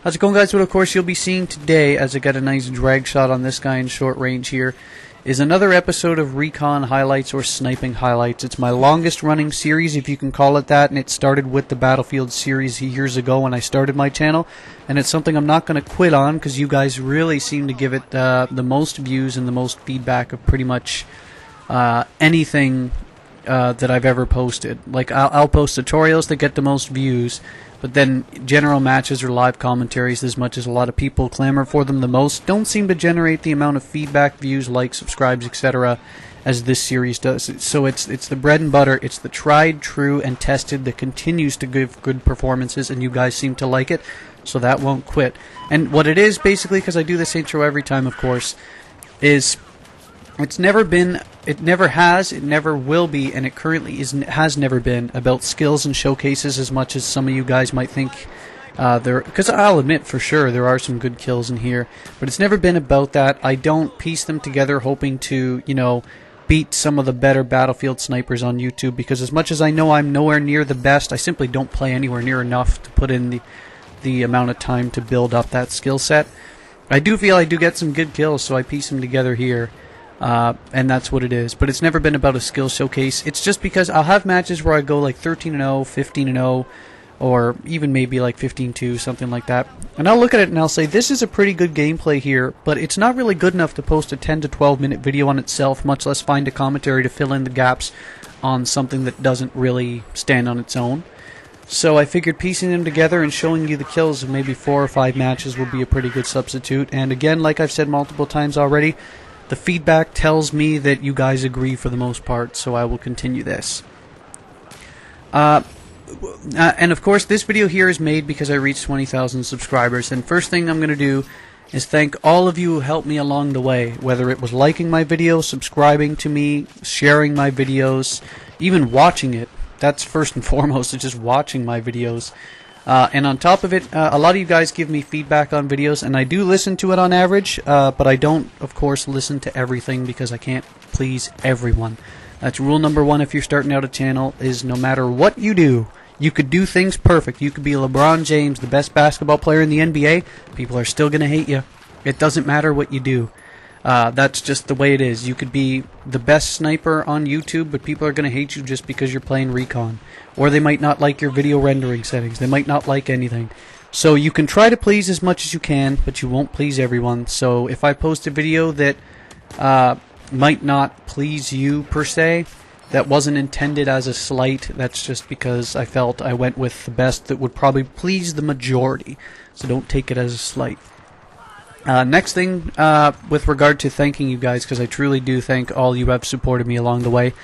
How's it going, guys? What of course you'll be seeing today, as I got a nice drag shot on this guy in short range here, is another episode of Recon Highlights or Sniping Highlights. It's my longest running series, if you can call it that, and it started with the Battlefield series years ago when I started my channel, and it's something I'm not going to quit on because you guys really seem to give it the most views and the most feedback of pretty much anything that I've ever posted. Like, I'll post tutorials that get the most views, but then general matches or live commentaries, as much as a lot of people clamor for them the most, don't seem to generate the amount of feedback, views, likes, subscribes, etc. as this series does. So it's the bread and butter, it's the tried, true, and tested that continues to give good performances, and you guys seem to like it, so that won't quit. And what it is, basically, because I do this intro every time, of course, is it never has, it never will be, and it currently has never been about skills and showcases as much as some of you guys might think. Because I'll admit for sure there are some good kills in here, but it's never been about that. I don't piece them together hoping to, beat some of the better Battlefield snipers on YouTube, because as much as I know I'm nowhere near the best, I simply don't play anywhere near enough to put in the amount of time to build up that skill set. I do feel I do get some good kills, so I piece them together here. And that's what it is. But it's never been about a skill showcase. It's just because I'll have matches where I go like 13-0, 15-0, or even maybe like 15-2, something like that. And I'll look at it and I'll say, this is a pretty good gameplay here, but it's not really good enough to post a 10 to 12 minute video on itself, much less find a commentary to fill in the gaps on something that doesn't really stand on its own. So I figured piecing them together and showing you the kills of maybe 4 or 5 matches will be a pretty good substitute. And again, like I've said multiple times already, the feedback tells me that you guys agree for the most part, so I will continue this. And of course, this video here is made because I reached 20,000 subscribers, and first thing I'm going to do is thank all of you who helped me along the way, whether it was liking my video, subscribing to me, sharing my videos, even watching it. That's first and foremost, it's just watching my videos. And on top of it, a lot of you guys give me feedback on videos, and I do listen to it on average, but I don't, of course, listen to everything because I can't please everyone. That's rule number 1 if you're starting out a channel, is no matter what you do, you could do things perfect. You could be LeBron James, the best basketball player in the NBA, people are still going to hate you. It doesn't matter what you do. That's just the way it is. You could be the best sniper on YouTube, but people are going to hate you just because you're playing Recon. Or they might not like your video rendering settings. They might not like anything. So you can try to please as much as you can, but you won't please everyone. So if I post a video that might not please you per se, that wasn't intended as a slight. That's just because I felt I went with the best that would probably please the majority. So don't take it as a slight. Next thing, with regard to thanking you guys, because I truly do thank all you have supported me along the way.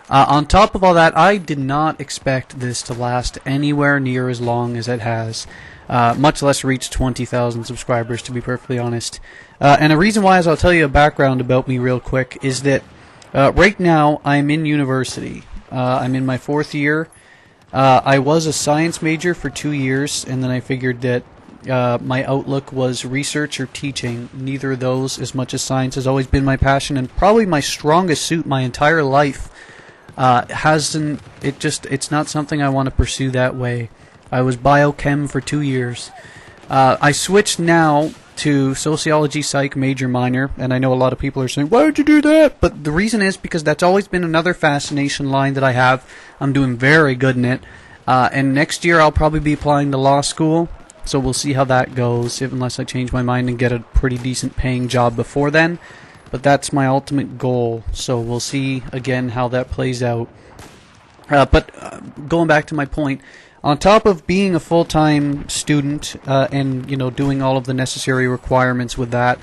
On top of all that, I did not expect this to last anywhere near as long as it has, much less reach 20,000 subscribers, to be perfectly honest. And the reason why is, I'll tell you a background about me real quick, is that right now I'm in university. I'm in my 4th year. I was a science major for 2 years, and then I figured that my outlook was research or teaching. Neither of those, as much as science has always been my passion and probably my strongest suit my entire life, it's not something I want to pursue that way. I was biochem for 2 years. I switched now to sociology, psych, major, minor, and I know a lot of people are saying, why did you do that? But the reason is because that's always been another fascination line that I have. I'm doing very good in it, and next year I'll probably be applying to law school. So we'll see how that goes, unless I change my mind and get a pretty decent paying job before then. But that's my ultimate goal, so we'll see again how that plays out. But going back to my point, on top of being a full-time student and doing all of the necessary requirements with that,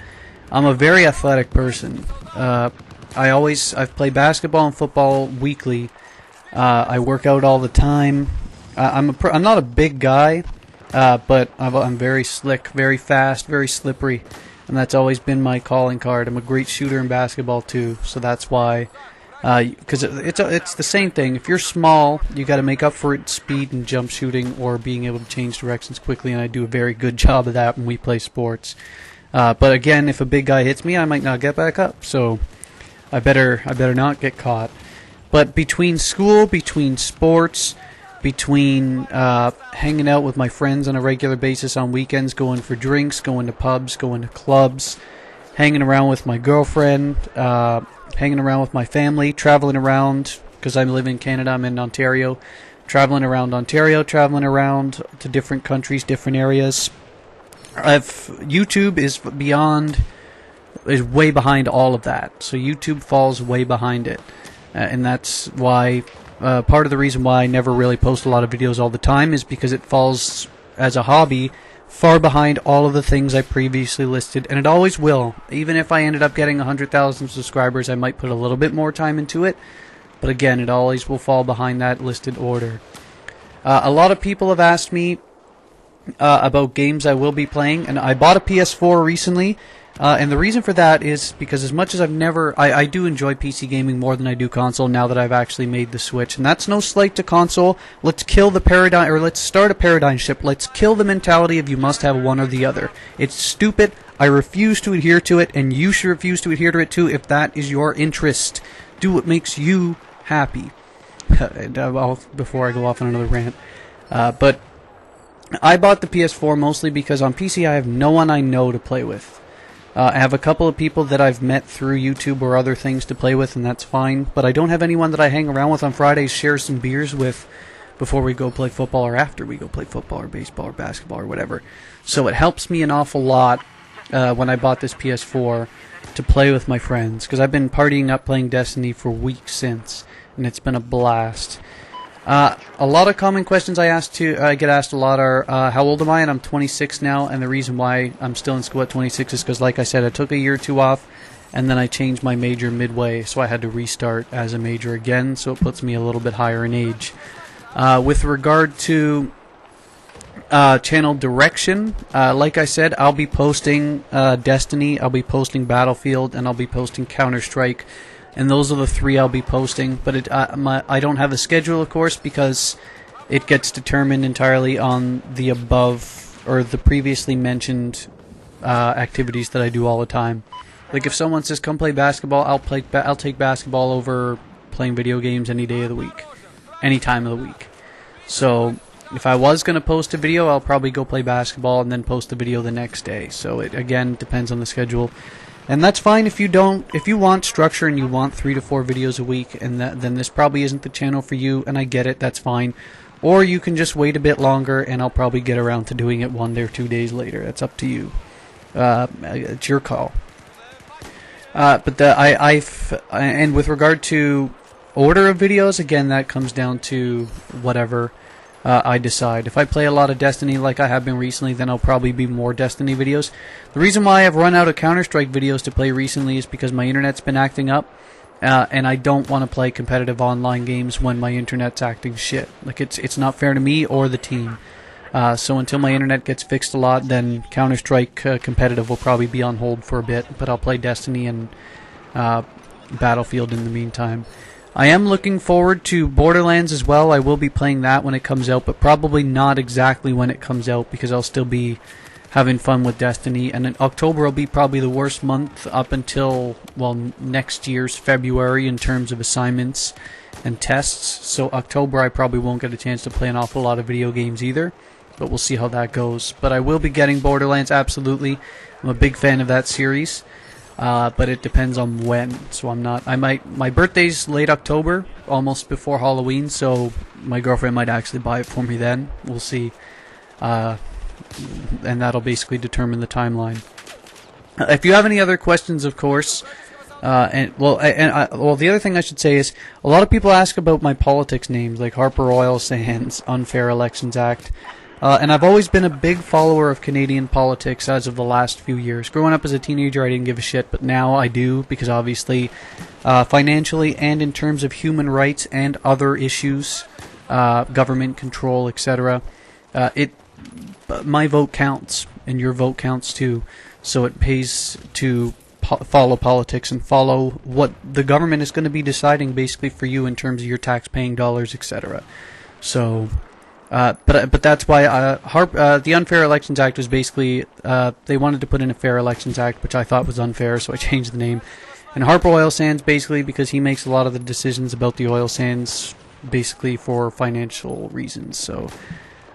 I'm a very athletic person. I've played basketball and football weekly. I work out all the time. I'm not a big guy. But I'm very slick, very fast, very slippery, and that's always been my calling card. I'm a great shooter in basketball too, so that's why. Because it's the same thing. If you're small, you got to make up for it speed and jump shooting or being able to change directions quickly, and I do a very good job of that when we play sports. But again, if a big guy hits me, I might not get back up, so I better not get caught. But between school, between sports, between hanging out with my friends on a regular basis on weekends, going for drinks, going to pubs, going to clubs, hanging around with my girlfriend, hanging around with my family, traveling around, because I live in Canada, I'm in Ontario, traveling around Ontario, traveling around to different countries, different areas. YouTube is way behind all of that, so YouTube falls way behind it, and that's why part of the reason why I never really post a lot of videos all the time is because it falls as a hobby far behind all of the things I previously listed, and it always will. Even if I ended up getting 100,000 subscribers, I might put a little bit more time into it, but again, it always will fall behind that listed order. A lot of people have asked me about games I will be playing, and I bought a PS4 recently, and the reason for that is because as much as I do enjoy PC gaming more than I do console now that I've actually made the switch, and that's no slight to console. Let's kill the paradigm, or let's start a paradigm shift. Let's kill the mentality of you must have one or the other. It's stupid. I refuse to adhere to it, and you should refuse to adhere to it too if that is your interest. Do what makes you happy. Before I go off on another rant, but I bought the PS4 mostly because on PC I have no one I know to play with. I have a couple of people that I've met through YouTube or other things to play with, and that's fine. But I don't have anyone that I hang around with on Fridays, share some beers with before we go play football or after we go play football or baseball or basketball or whatever. So it helps me an awful lot when I bought this PS4 to play with my friends, because I've been partying up playing Destiny for weeks since, and it's been a blast. A lot of common questions I get asked a lot are, how old am I? And I'm 26 now, and the reason why I'm still in school at 26 is because, like I said, I took a year or two off, and then I changed my major midway, so I had to restart as a major again, so it puts me a little bit higher in age. With regard to channel direction, like I said, I'll be posting Destiny, I'll be posting Battlefield, and I'll be posting Counter-Strike. And those are the three I'll be posting. But I don't have a schedule, of course, because it gets determined entirely on the above or the previously mentioned activities that I do all the time. Like if someone says, "Come play basketball," I'll take basketball over playing video games any day of the week, any time of the week. So if I was going to post a video, I'll probably go play basketball and then post the video the next day. So it again depends on the schedule. And that's fine if you don't. If you want structure and you want 3 to 4 videos a week, and then this probably isn't the channel for you, and I get it, that's fine. Or you can just wait a bit longer, and I'll probably get around to doing it 1 day or 2 days later. That's up to you. It's your call. And with regard to order of videos, again, that comes down to whatever I decide. If I play a lot of Destiny like I have been recently, then I'll probably be more Destiny videos. The reason why I've run out of Counter-Strike videos to play recently is because my internet's been acting up, and I don't want to play competitive online games when my internet's acting shit. Like it's not fair to me or the team. So until my internet gets fixed a lot, then Counter-Strike competitive will probably be on hold for a bit, but I'll play Destiny and Battlefield in the meantime. I am looking forward to Borderlands as well. I will be playing that when it comes out, but probably not exactly when it comes out, because I'll still be having fun with Destiny. And in October will be probably the worst month up until, well, next year's February in terms of assignments and tests. So October I probably won't get a chance to play an awful lot of video games either, but we'll see how that goes. But I will be getting Borderlands, absolutely. I'm a big fan of that series. But it depends on when. So my birthday's late October, almost before Halloween, so my girlfriend might actually buy it for me then. We'll see. And that'll basically determine the timeline. If you have any other questions, of course, the other thing I should say is, a lot of people ask about my politics names, like Harper Oil Sands, Unfair Elections Act. And I've always been a big follower of Canadian politics as of the last few years. Growing up as a teenager, I didn't give a shit, but now I do, because obviously, financially and in terms of human rights and other issues, government control, etc., my vote counts, and your vote counts too. So it pays to follow politics and follow what the government is going to be deciding basically for you in terms of your tax-paying dollars, etc. So... But that's why the Unfair Elections Act was basically, they wanted to put in a Fair Elections Act, which I thought was unfair, so I changed the name. And Harper Oil Sands, basically, because he makes a lot of the decisions about the oil sands basically for financial reasons. So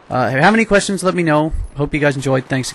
if you have any questions, let me know. Hope you guys enjoyed. Thanks.